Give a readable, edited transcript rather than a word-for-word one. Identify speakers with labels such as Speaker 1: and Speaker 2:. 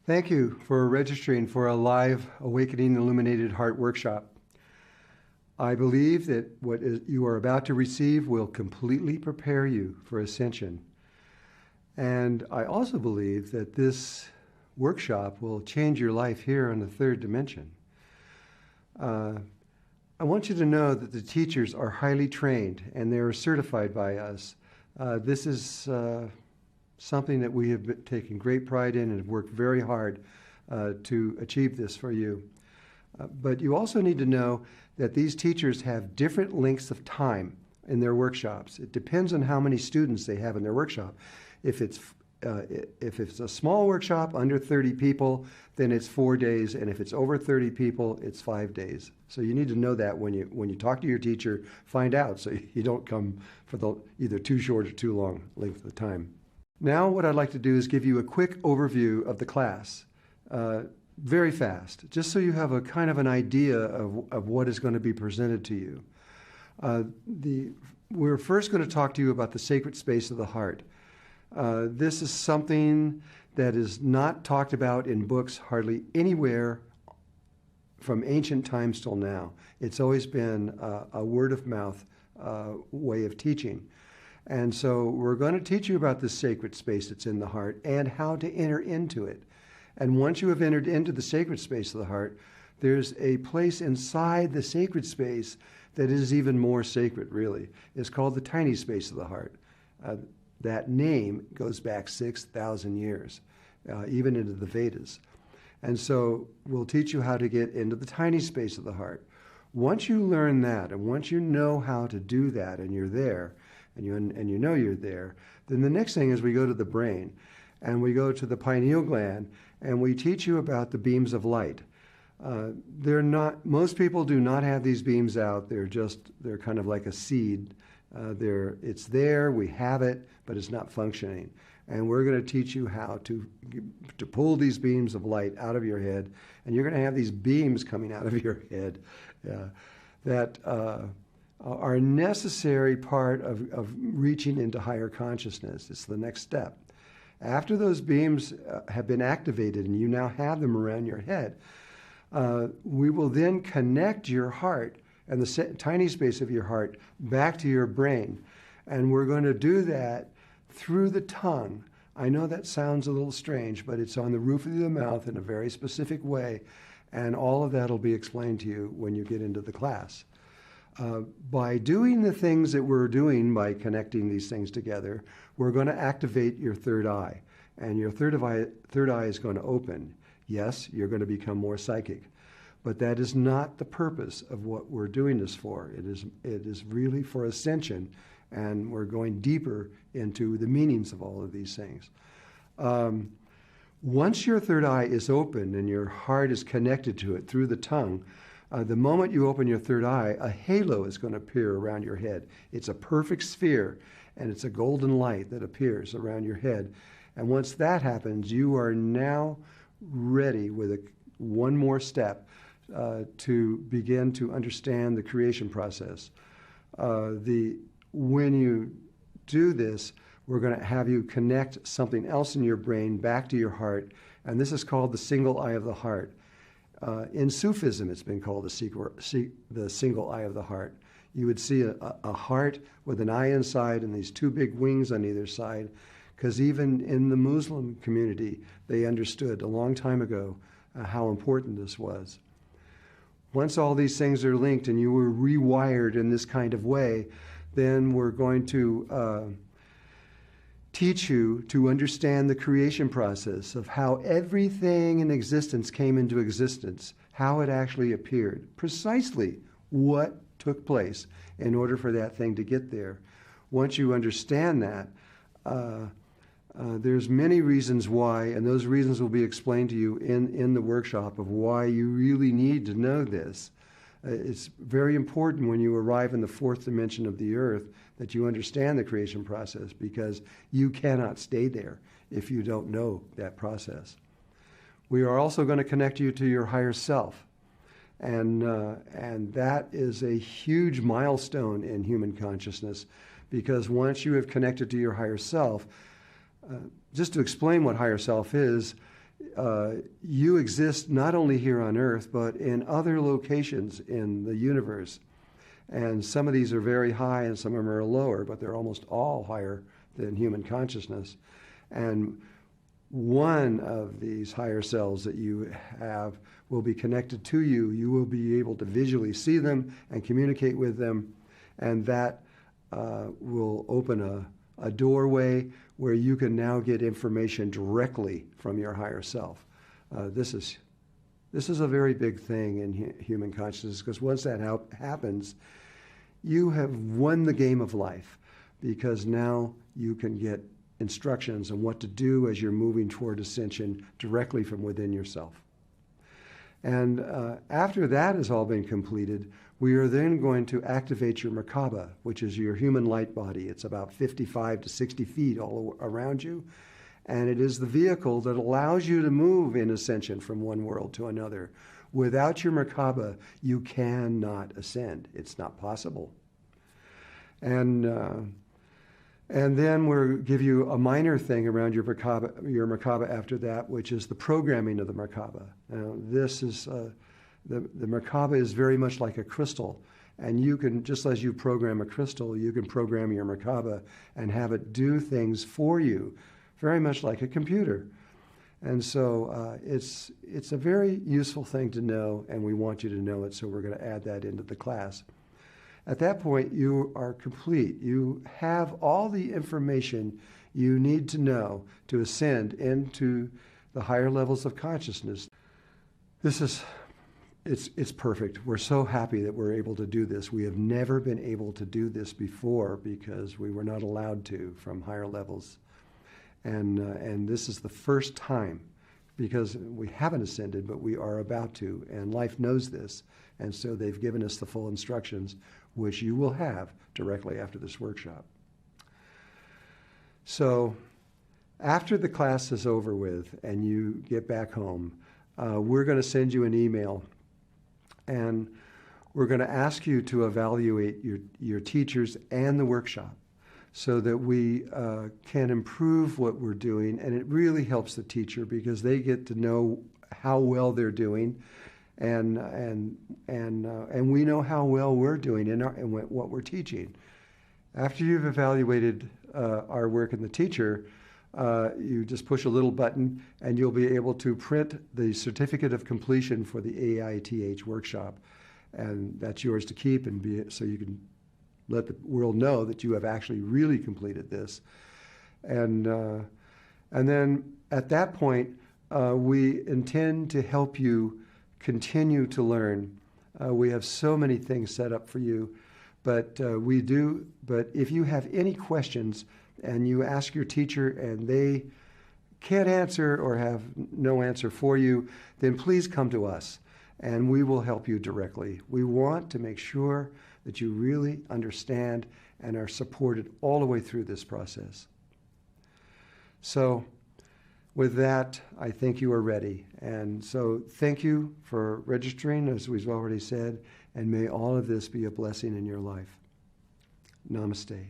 Speaker 1: Thank you for registering for a live Awakening Illuminated Heart workshop. I believe that what you are about to receive will completely prepare you for ascension. And I also believe that this workshop will change your life here on the third dimension. I want you to know that the teachers are highly trained and they are certified by us. This is something that we have taken great pride in and have worked very hard to achieve this for you. But you also need to know that these teachers have different lengths of time in their workshops. It depends on how many students they have in their workshop. If it's a small workshop, under 30 people, then it's 4 days, and if it's over 30 people, it's 5 days. So you need to know that when you talk to your teacher, find out so you don't come for the either too short or too long length of time. Now what I'd like to do is give you a quick overview of the class, very fast, just so you have a kind of an idea of what is going to be presented to you. We're first going to talk to you about the sacred space of the heart. This is something that is not talked about in books hardly anywhere from ancient times till now. It's always been a word of mouth way of teaching. And so we're going to teach you about this sacred space that's in the heart and how to enter into it. And once you have entered into the sacred space of the heart, there's a place inside the sacred space that is even more sacred, really. It's called the tiny space of the heart. That name goes back 6,000 years, even into the Vedas. And so we'll teach you how to get into the tiny space of the heart. Once you learn that, and once you know how to do that, and you're there, and you know you're there, then the next thing is we go to the brain, and we go to the pineal gland, and we teach you about the beams of light. Most people do not have these beams out. They're kind of like a seed. It's there, we have it, but it's not functioning. And we're going to teach you how to pull these beams of light out of your head, and you're going to have these beams coming out of your head that are a necessary part of reaching into higher consciousness. It's the next step. After those beams have been activated and you now have them around your head, we will then connect your heart and the tiny space of your heart back to your brain. And we're going to do that through the tongue. I know that sounds a little strange, but it's on the roof of the mouth in a very specific way. And all of that will be explained to you when you get into the class. By doing the things that we're doing by connecting these things together, we're going to activate your third eye. And your third eye is going to open. Yes, you're going to become more psychic. But that is not the purpose of what we're doing this for. It is really for ascension, and we're going deeper into the meanings of all of these things. Once your third eye is open and your heart is connected to it through the tongue, the moment you open your third eye, a halo is going to appear around your head. It's a perfect sphere, and it's a golden light that appears around your head. And once that happens, you are now ready with one more step to begin to understand the creation process. When you do this, we're going to have you connect something else in your brain back to your heart, and this is called the single eye of the heart. In Sufism, it's been called the single eye of the heart. You would see a heart with an eye inside and these two big wings on either side, because even in the Muslim community, they understood a long time ago how important this was. Once all these things are linked and you were rewired in this kind of way, then we're going to teach you to understand the creation process of how everything in existence came into existence, how it actually appeared, precisely what took place in order for that thing to get there. Once you understand that, there's many reasons why, and those reasons will be explained to you in the workshop of why you really need to know this. It's very important when you arrive in the fourth dimension of the earth that you understand the creation process, because you cannot stay there if you don't know that process. We are also going to connect you to your higher self. And that is a huge milestone in human consciousness, because once you have connected to your higher self, just to explain what higher self is, you exist not only here on Earth, but in other locations in the universe. And some of these are very high and some of them are lower, but they're almost all higher than human consciousness. And one of these higher selves that you have will be connected to you. You will be able to visually see them and communicate with them, and that will open a doorway where you can now get information directly from your higher self. This is a very big thing in human consciousness, because once that happens, you have won the game of life, because now you can get instructions on what to do as you're moving toward ascension directly from within yourself. And after that has all been completed, we are then going to activate your Merkaba, which is your human light body. It's about 55 to 60 feet all around you. And it is the vehicle that allows you to move in ascension from one world to another. Without your Merkaba, you cannot ascend. It's not possible. And then we'll give you a minor thing around your Merkaba after that, which is the programming of the Merkaba. Now, this is, the Merkaba is very much like a crystal. And you can, just as you program a crystal, you can program your Merkaba and have it do things for you, very much like a computer. And so it's a very useful thing to know, and we want you to know it, so we're going to add that into the class. At that point, you are complete. You have all the information you need to know to ascend into the higher levels of consciousness. It's perfect. We're so happy that we're able to do this. We have never been able to do this before because we were not allowed to from higher levels. And this is the first time, because we haven't ascended, but we are about to, and life knows this, and so they've given us the full instructions, which you will have directly after this workshop. So after the class is over with and you get back home, we're going to send you an email, and we're going to ask you to evaluate your teachers and the workshop, so that we can improve what we're doing. And it really helps the teacher, because they get to know how well they're doing, and we know how well we're doing in what we're teaching. After you've evaluated our work and the teacher, you just push a little button and you'll be able to print the certificate of completion for the ATIH workshop, and that's yours to keep, and so you can let the world know that you have actually really completed this. And then at that point, we intend to help you continue to learn. We have so many things set up for you, but if you have any questions and you ask your teacher and they can't answer or have no answer for you, then please come to us and we will help you directly. We want to make sure that you really understand and are supported all the way through this process. So with that, I think you are ready. And so thank you for registering, as we've already said, and may all of this be a blessing in your life. Namaste.